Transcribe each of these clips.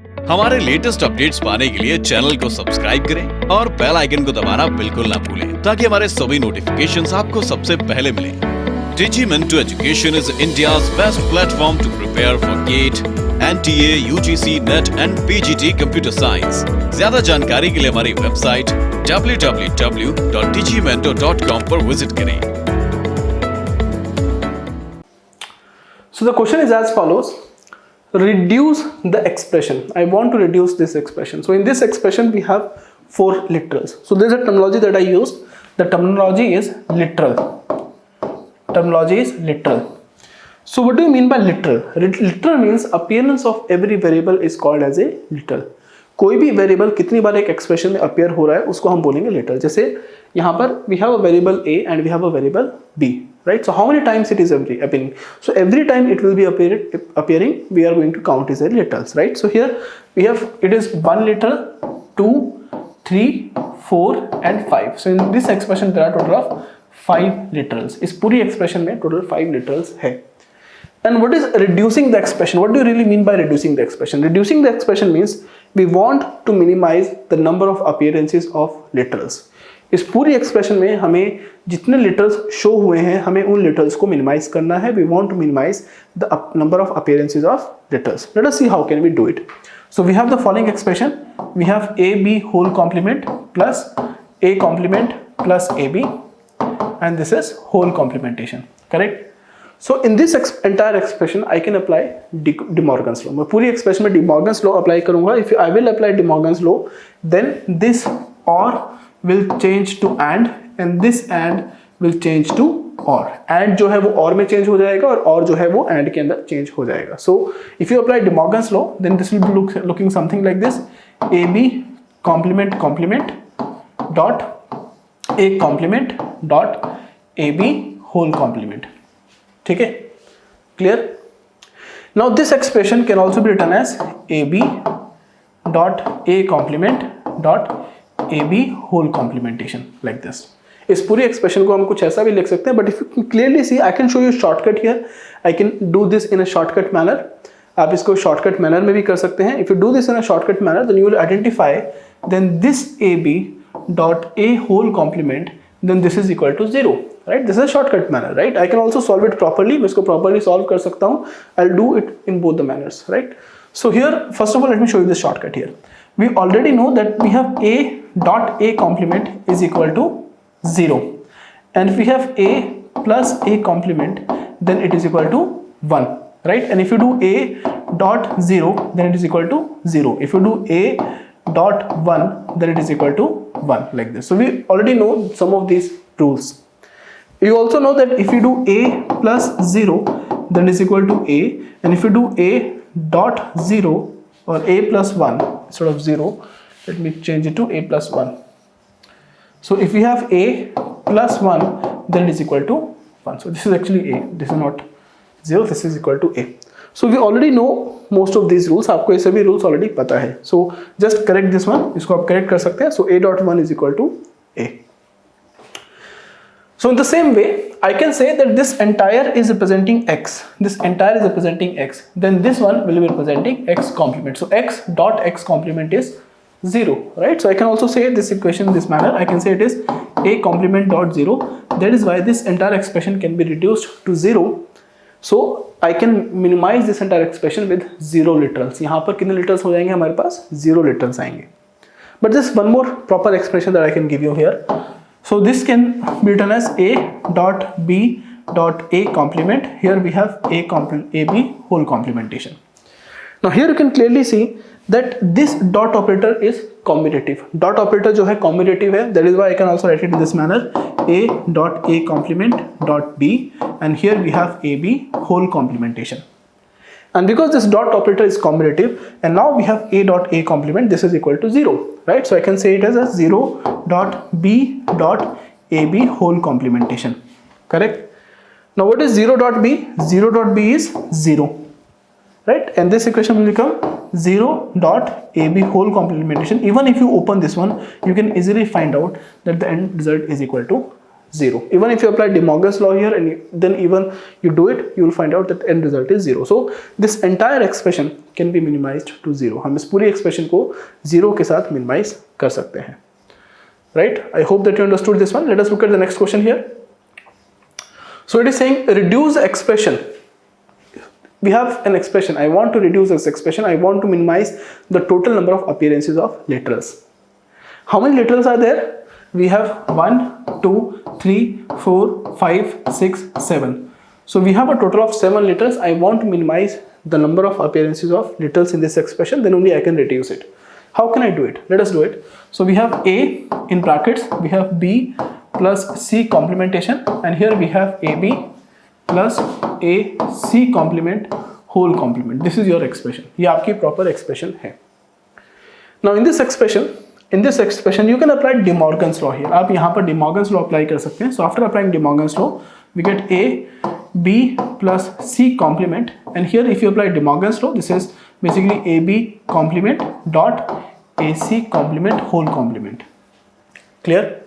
हमारे latest updates पाने के लिए चैनल को सब्सक्राइब करें और बेल आइकन को दबाना बिल्कुल ना भूलें ताकि हमारे सभी नोटिफिकेशंस आपको सबसे पहले मिलें। Digimentor Education is India's best platform to prepare for GATE, NTA, UGC, NET and PGT Computer Science। ज्यादा जानकारी के लिए हमारी वेबसाइट www.digimentor.com पर विजिट करें। So the question is as follows. Reduce the expression. I want to reduce this expression. So in this expression we have four literals. So there is a terminology that I used. The terminology is literal. Terminology is literal. So what do you mean by literal? Literal means appearance of every variable is called as a literal. कोई भी variable कितनी बार एक expression में appear हो रहा है उसको हम बोलेंगे लिटरल। जैसे यहाँ पर we have a variable a and we have a variable b, right? So how many times it is appearing? So every time it will be appearing, we are going to count as a literals, right? So here we have it is 1 literal, 2, 3, 4 and 5. So in this expression there are total of 5 literals. इस पूरी expression में total 5 literals है। And what is reducing the expression? What do you really mean by reducing the expression? Reducing the expression means we want to minimize the number of appearances of literals. इस पूरी expression में हमें जितने literals show हुए हैं हमें उन literals को मिनिमाइज करना है। We want to minimize the number of appearances of litters. Let us see how can we do it. So we have the following expression. We have ab whole complement plus a complement plus ab and this is whole complementation, correct? So in this entire expression I can apply De Morgan's law. मैं पूरी expression में De Morgan's law apply करूंगा. If I will apply De Morgan's law, then this or will change to and this and will change to or. And जो है वो और में change हो जाएगा और जो है वो and के अंदर चेंज हो जाएगा. So if you apply De Morgan's law, then this will be looking something like this: ab complement complement dot a complement dot ab whole complement. ठीक है, clear? Now this expression can also be written as A B dot A complement dot A B whole complementation like this. इस पूरी expression को हम कुछ ऐसा भी लिख सकते हैं, but if you clearly see I can show you shortcut here. I can do this in a shortcut manner. आप इसको शॉर्टकट मैनर में भी कर सकते हैं। If you do this in a shortcut manner then you will identify then this A B dot A whole complement then this is equal to 0, right? This is a shortcut manner, right? I can also solve it properly. मैं इसको properly solve कर सकता हूँ. I'll do it in both the manners, right? So here, first of all, let me show you this shortcut here. We already know that we have a dot a complement is equal to 0, and if we have a plus a complement, then it is equal to 1, right? And if you do a dot 0, then it is equal to 0. If you do a dot 1, then it is equal to 1 like this. So we already know some of these rules. You also know that if you do a plus 0, then it is equal to a, and if you do a dot 0 or a plus 1 instead of 0, let me change it to a plus 1. So if we have a plus 1, then it is equal to 1. So this is actually a, this is not 0, this is equal to a. So we already know most of these rules. आपको ये सभी rules already पता है. So just correct this one. इसको आप correct कर सकते हैं. So a dot 1 is equal to a. So in the same way, I can say that this entire is representing x. This entire is representing x. Then this one will be representing x complement. So x dot x complement is 0, right? So I can also say this equation in this manner. I can say it is a complement dot 0. That is why this entire expression can be reduced to 0. So I can minimize this entire expression with 0 literals. यहाँ पर कितने literals हो जाएंगे हमारे पास? 0 literals आएंगे. But there's one more proper expression that I can give you here. So this can be written as a dot b dot a complement. Here we have ab whole complementation. Now here you can clearly see that this dot operator is commutative. Dot operator जो है commutative है. That is why I can also write it in this manner: a dot a complement dot b, and here we have ab whole complementation. And because this dot operator is commutative, and now we have a dot a complement, this is equal to 0, right? So I can say it as a 0 dot b dot ab whole complementation, correct? Now what is 0 dot b? 0 dot b is 0, right? And this equation will become 0 dot ab whole complementation. Even if you open this one, you can easily find out that the end result is equal to 0. Even if you apply De Morgan's law here and then even you do it, you will find out that end result is 0. So this entire expression can be minimized to 0. हम इस पूरी expression को 0 के साथ minimize कर सकते हैं. Right? I hope that you understood this one. Let us look at the next question here. So it is saying reduce the expression. We have an expression. I want to reduce this expression. I want to minimize the total number of appearances of literals. How many literals are there? We have 1, 2, 3, 4, 5, 6, 7. So we have a total of 7 literals. I want to minimize the number of appearances of literals in this expression. Then only I can reduce it. How can I do it? Let us do it. So we have A in brackets. We have B plus C complementation. And here we have AB plus AC complement whole complement. This is your expression. ये आपकी proper expression है. Now in this expression you can apply De Morgan's law here. आप यहाँ पर De Morgan's law apply कर सकते हैं. So after applying De Morgan's law, we get A, B plus C complement. And here if you apply De Morgan's law, this is basically AB complement dot AC complement whole complement. Clear?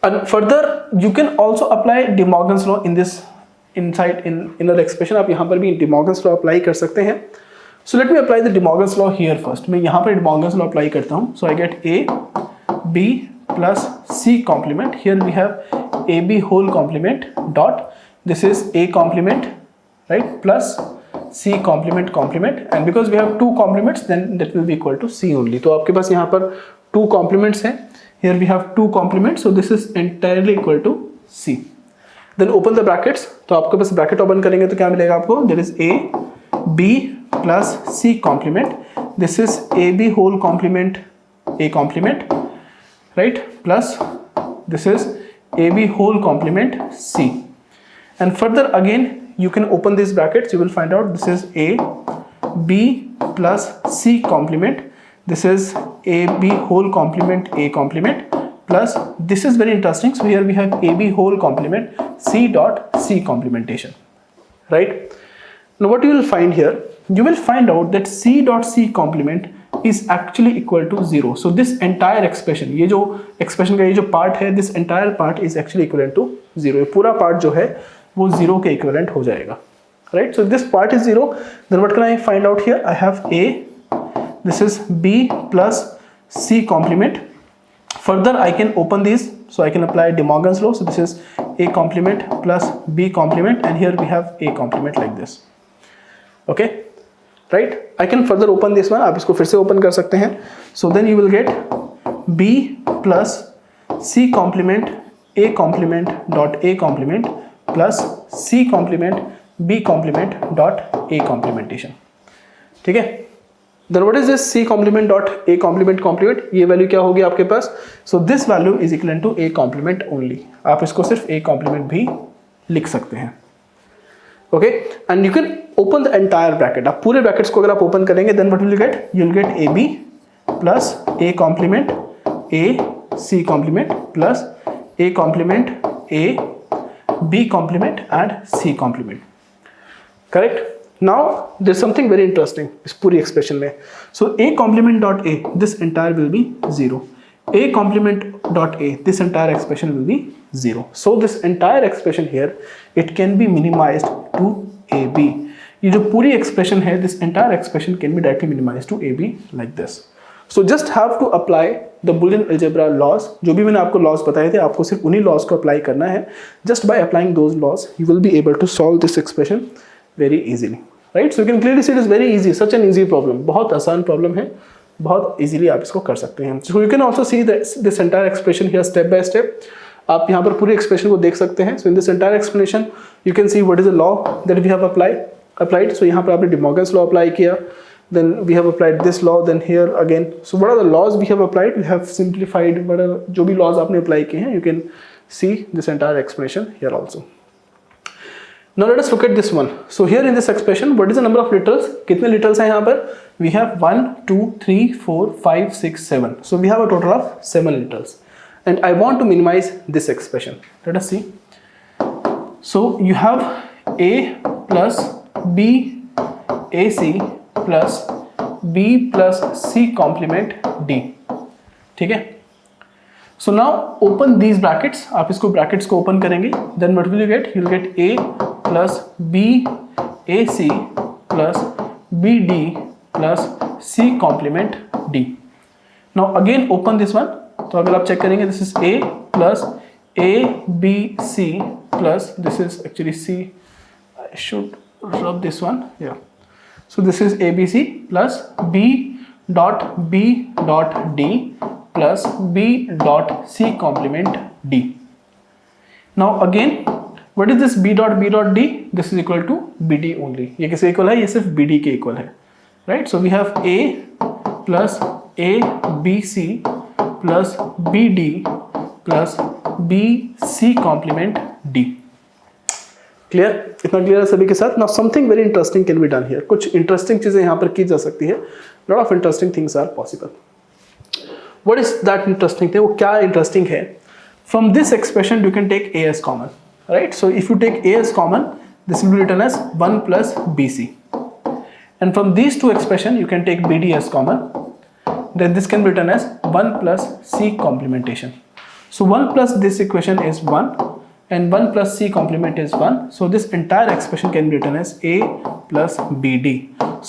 And further you can also apply De Morgan's law in this inside in another expression. आप यहाँ पर भी De Morgan's law apply कर सकते हैं. So let me apply the De Morgan's law here first. मैं यहाँ पर De Morgan's law apply करता हूँ. So I get A, B plus C complement. Here we have AB whole complement dot. This is A complement, right? Plus C complement complement. And because we have two complements, then that will be equal to C only. तो आपके पास यहाँ पर two complements हैं. Here we have two complements. So this is entirely equal to C. Then open the brackets. तो आपके पास bracket open करेंगे तो क्या मिलेगा आपको? There is A, B plus C complement. This is AB whole complement A complement, right? Plus this is AB whole complement C. And further again you can open these brackets. You will find out this is A, B plus C complement. This is AB whole complement A complement. Plus this is very interesting. So here we have AB whole complement C dot C complementation, right? Now what you will find here, you will find out that C dot C complement is actually equal to 0. So this entire expression, ये जो expression का ये जो part है, this entire part is actually equivalent to 0. ये पूरा part जो है वो 0 के equivalent हो जाएगा, right? So this part is 0. Then what can I find out here? I have A, this is B plus C complement. Further I can open these, so I can apply De Morgan's law. So this is A complement plus B complement, and here we have A complement like this. Okay, right? I can further open this one. आप इसको फिर से open कर सकते हैं. So then you will get B plus C complement A complement dot A complement plus C complement B complement dot A complementation. ठीक है? Then what is this C complement dot A complement complement? ये value क्या होगी आपके पास? So this value is equivalent to A complement only. आप इसको सिर्फ A complement भी लिख सकते हैं. Okay, and you can open the entire bracket. आप पूरे brackets को अगर आप open करेंगे, then what will you get? You will get AB plus A complement A C complement plus A complement A B complement and C complement. Correct? Now there's something very interesting इस पूरी expression में. So A complement dot A, this entire will be 0. A complement dot A, this entire expression will be 0. So this entire expression here, it can be minimized to AB. ये जो पूरी expression है, this entire expression can be directly minimized to AB like this. So just have to apply the Boolean algebra laws. जो भी मैंने आपको laws बताए थे, आपको सिर्फ उन्हीं laws को apply करना है. Just by applying those laws, you will be able to solve this expression very easily. Right? So you can clearly see it is very easy, such an easy problem. बहुत आसान problem है. बहुत easily आप इसको कर सकते हैं. So you can also see this entire expression here step by step. आप यहाँ पर पूरी expression को देख सकते हैं. So in this entire explanation, you can see what is the law that we have applied. So यहाँ पर आपने De Morgan's law apply किया. Then we have applied this law. Then here again. So what are the laws we have applied? We have simplified. जो भी laws आपने apply किए हैं, you can see this entire explanation here also. Now let us look at this one. So here in this expression, what is the number of literals? कितने literals हैं यहाँ पर? We have 1, 2, 3, 4, 5, 6, 7. So we have a total of 7 literals. And I want to minimize this expression. Let us see. So you have A plus B AC plus B plus C complement D. ठीक है? So now open these brackets. आप इसको brackets को open करेंगे. Then what will you get? You'll get A plus B AC plus BD plus C complement D. Now again open this one. तो अगर आप check करेंगे, this is A plus ABC plus this is actually C. I should rub this one. Yeah. So this is ABC plus B dot D plus B dot C complement D. Now again, what is this B dot D? This is equal to BD only. ये किसके equal है? ये सिर्फ BD के equal है, right? So we have A plus ABC plus BD plus BC complement D. Clear? इतना clear है सभी के साथ? Now something very interesting can be done here. कुछ इंटरेस्टिंग चीजें यहाँ पर की जा सकती है. Lot of interesting things are possible. What is that interesting thing? वो क्या इंटरेस्टिंग है? From this expression you can take A as common, right? So if you take A as common, this will be written as 1 plus BC. And from these two expression you can take BD as common. Then this can be written as 1 plus C complementation. So 1 plus this equation is 1 and 1 plus C complement is 1. So this entire expression can be written as A plus BD.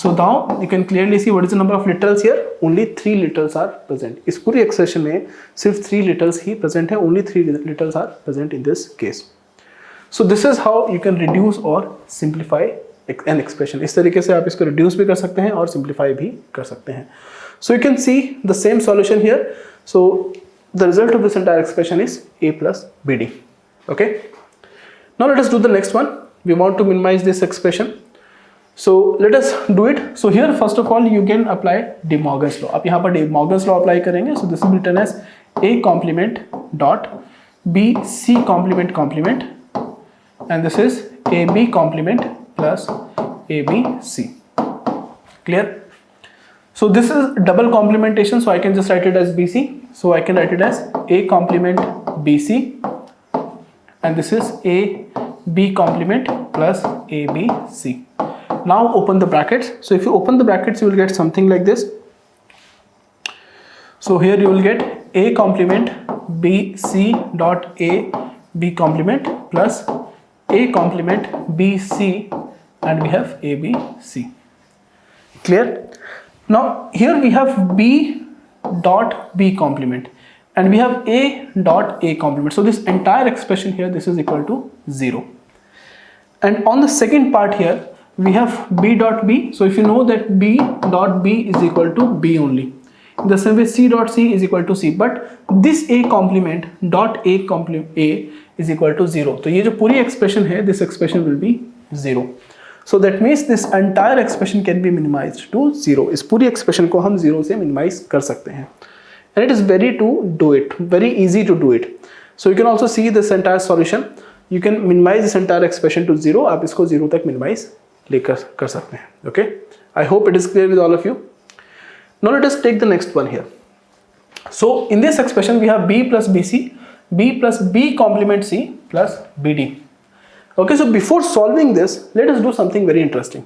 So now you can clearly see what is the number of literals here. Only 3 literals are present. इस पूरी expression में सिर्फ 3 literals ही present है. Only 3 literals are present in this case. So this is how you can reduce or simplify an expression. इस तरीके से आप इसको reduce भी कर सकते हैं और simplify भी कर सकते हैं. So you can see the same solution here. So the result of this entire expression is A plus BD. Okay. Now let us do the next one. We want to minimize this expression. So let us do it. So here first of all you can apply De Morgan's law. आप यहाँ पर De Morgan's law apply करेंगे. So this will be written as A complement dot B C complement complement, and this is AB complement plus ABC. Clear? So this is double complementation, so I can just write it as BC. So I can write it as A complement BC, and this is AB complement plus ABC. Now open the brackets. So if you open the brackets, you will get something like this. So here you will get A complement BC dot A B complement plus A complement BC, and we have ABC. Clear? Now here we have B dot B complement and we have A dot A complement. So this entire expression here, this is equal to 0. And on the second part here, we have B dot B. So if you know that B dot B is equal to B only. In the same way C dot C is equal to C. But this A complement dot A complement A is equal to 0. तो ये जो पूरी expression है, this expression will be 0. So that means this entire expression can be minimized to 0. इस पूरी expression को हम 0 से minimize कर सकते हैं. And it is very to do it, very easy to do it. So you can also see this entire solution. You can minimize this entire expression to 0. आप इसको 0 तक minimize लेकर कर सकते हैं. Okay? I hope it is clear with all of you. Now let us take the next one here. So in this expression we have B plus BC, B plus B complement C plus BD. Okay, so before solving this, let us do something very interesting.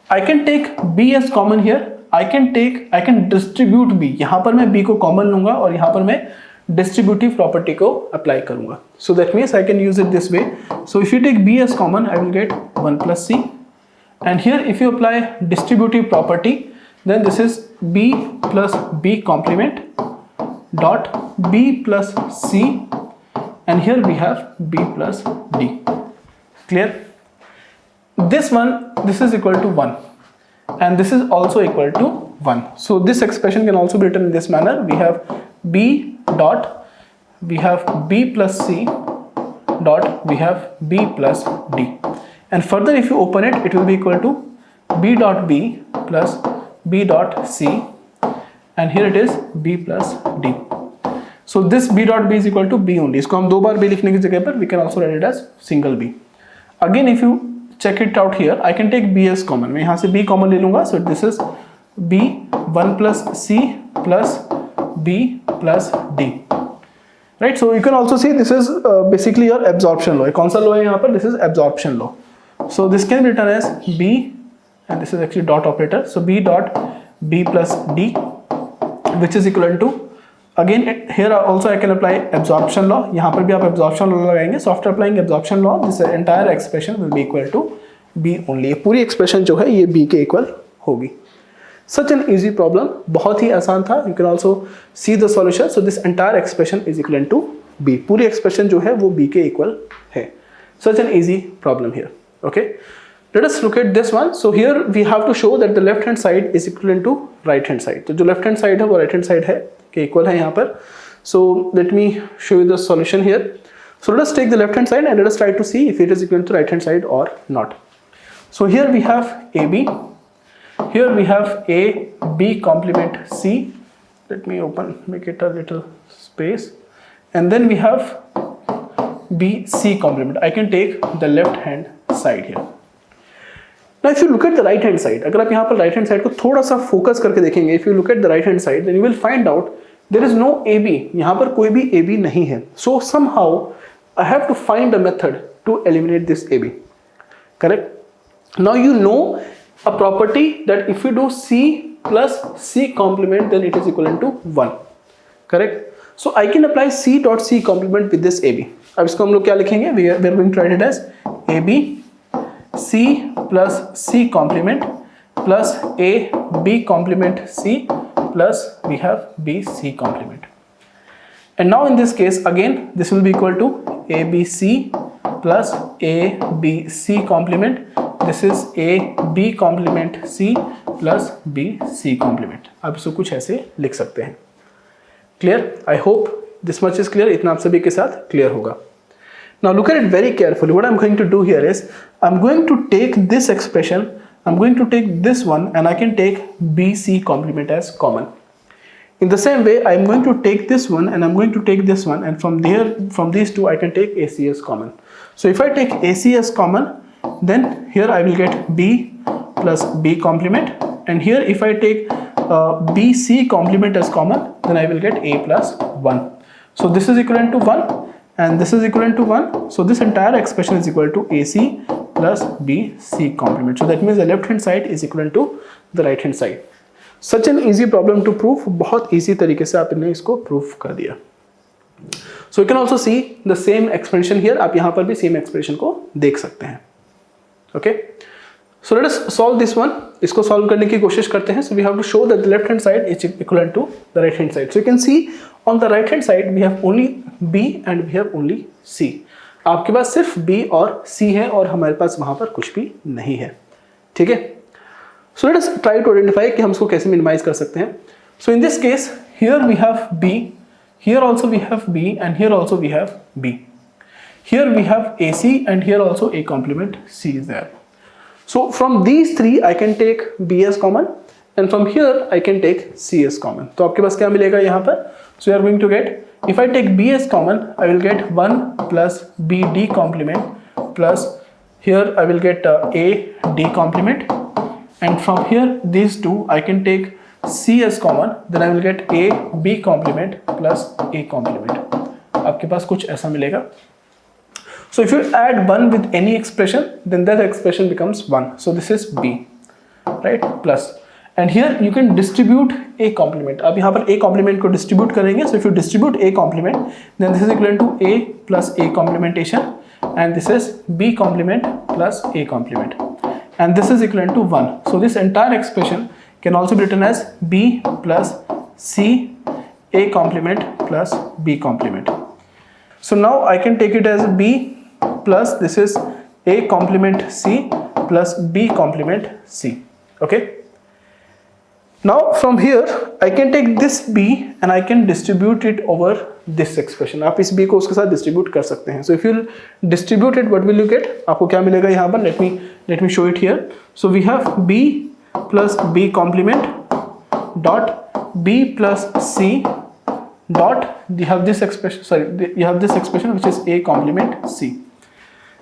I can take B as common here. I can distribute B. यहाँ पर मैं B को common लूँगा और यहाँ पर मैं distributive property को apply करूँगा. So that means I can use it this way. So if you take B as common, I will get 1 plus C. And here if you apply distributive property, then this is B plus B complement dot B plus C, and here we have B plus D. Clear? This one, this is equal to 1 and this is also equal to 1. So this expression can also be written in this manner. We have B dot, we have B plus C dot, we have B plus D. And further if you open it, it will be equal to B dot B plus B dot C, and here it is B plus D. So this B dot B is equal to B only. इसको हम 2 बार B लिखने की जगह पर we can also write it as single B. Again if you check it out here, I can take B as common. मैं यहाँ से B common ले लूँगा. So this is B 1 plus C plus B plus D. Right? So you can also see this is basically your absorption law. कौन सा law है यहाँ पर? This is absorption law. So this can be written as B, and this is actually dot operator. So B dot B plus D, which is equivalent to again here also I can apply absorption law, यहाँ पर भी आप absorption law लगाएंगे. So after applying absorption law, this entire expression will be equal to b only. ये पूरी expression जो है ये b के equal होगी. Such an easy problem, बहुत ही आसान था. You can also see the solution. So this entire expression is equivalent to b. पूरी expression जो है वो b के equal है. Such an easy problem here. Okay. Let us look at this one. So here we have to show that the left hand side is equivalent to right hand side. तो जो left hand side है वो right hand side है के equal है यहाँ पर. So let me show you the solution here. So let us take the left hand side and let us try to see if it is equivalent to right hand side or not. So here we have AB. Here we have A, B complement C. Let me make it a little space. And then we have B, C complement. I can take the left hand side here. Now if you look at the right hand side, अगर आप यहाँ पर right hand side को थोड़ा सा focus करके देखेंगे, if you look at the right hand side, then you will find out there is no AB. यहाँ पर कोई भी AB नहीं है. So somehow I have to find a method to eliminate this AB. Correct? Now you know a property that if you do C plus C complement, then it is equivalent to 1. Correct? So I can apply C dot C complement with this AB. अब इसको हम लोग क्या लिखेंगे? We are going to write it as AB C plus C complement plus A B complement C plus we have B C complement. And now in this case again this will be equal to ABC plus ABC complement. This is AB complement C plus BC complement. आप इसको कुछ ऐसे लिख सकते हैं. Clear? I hope this much is clear. इतना आप सभी के साथ clear होगा. Now look at it very carefully. What I'm going to do here is I'm going to take this expression, I'm going to take this one and I can take BC complement as common. In the same way, I'm going to take this one and I'm going to take this one, and from these two I can take AC as common. So if I take AC as common, then here I will get B plus B complement, and here if I take BC complement as common, then I will get A plus 1. So this is equivalent to 1 and this is equivalent to 1. So this entire expression is equal to AC plus BC complement. So that means the left hand side is equivalent to the right hand side. Such an easy problem to prove. बहुत easy तरीके से आपने इसको prove कर दिया. So you can also see the same expression here. आप यहाँ पर भी same expression को देख सकते हैं. Okay. So let us solve this one. इसको solve करने की कोशिश करते हैं. So we have to show that the left hand side is equivalent to the right hand side. So you can see on the right hand side we have only B and we have only C. आपके पास सिर्फ B और C है और हमारे पास वहाँ पर कुछ भी नहीं है. ठीक है. So let us try to identify कि हम इसको कैसे minimize कर सकते हैं. So in this case here we have B, here also we have B and here also we have B. Here we have AC and here also A complement C is there. So from these three I can take B as common and from here I can take C as common. तो आपके पास क्या मिलेगा यहाँ पर? So you are going to get, if I take B as common, I will get 1 plus BD complement plus here I will get AD complement, and from here these two I can take C as common, then I will get AB complement plus A complement. आपके पास कुछ ऐसा मिलेगा. So if you add 1 with any expression, then that expression becomes 1. So this is B, right? Plus, and here you can distribute A complement. अब यहाँ पर A complement को distribute करेंगे. So if you distribute A complement, then this is equivalent to A plus A complementation, and this is B complement plus A complement, and this is equivalent to 1. So this entire expression can also be written as B plus C A complement plus B complement. So now I can take it as B plus this is A complement C plus B complement C. Okay. Now from here I can take this B and I can distribute it over this expression. आप इस B को उसके साथ distribute कर सकते हैं. So if you distribute it, what will you get? आपको क्या मिलेगा यहाँ पर? Let me show it here. So we have B plus B complement dot B plus C dot you have this expression. Sorry, you have this expression which is A complement C.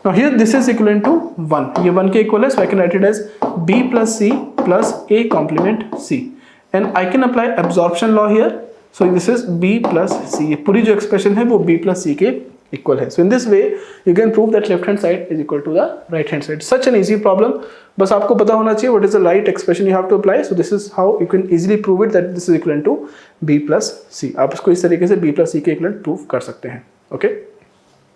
Now here this is equivalent to 1. ये 1 के equal है, so I can write it as B plus C plus A complement C, and I can apply absorption law here. So this is B plus C. ये पूरी जो expression है वो B plus C के equal है. So in this way you can prove that left hand side is equal to the right hand side. Such an easy problem. बस आपको पता होना चाहिए what is the right expression you have to apply. So this is how you can easily prove it that this is equal to b plus C. आप इसको इस तरीके से b प्लस सी के इक्वल प्रूव कर सकते हैं. ओके.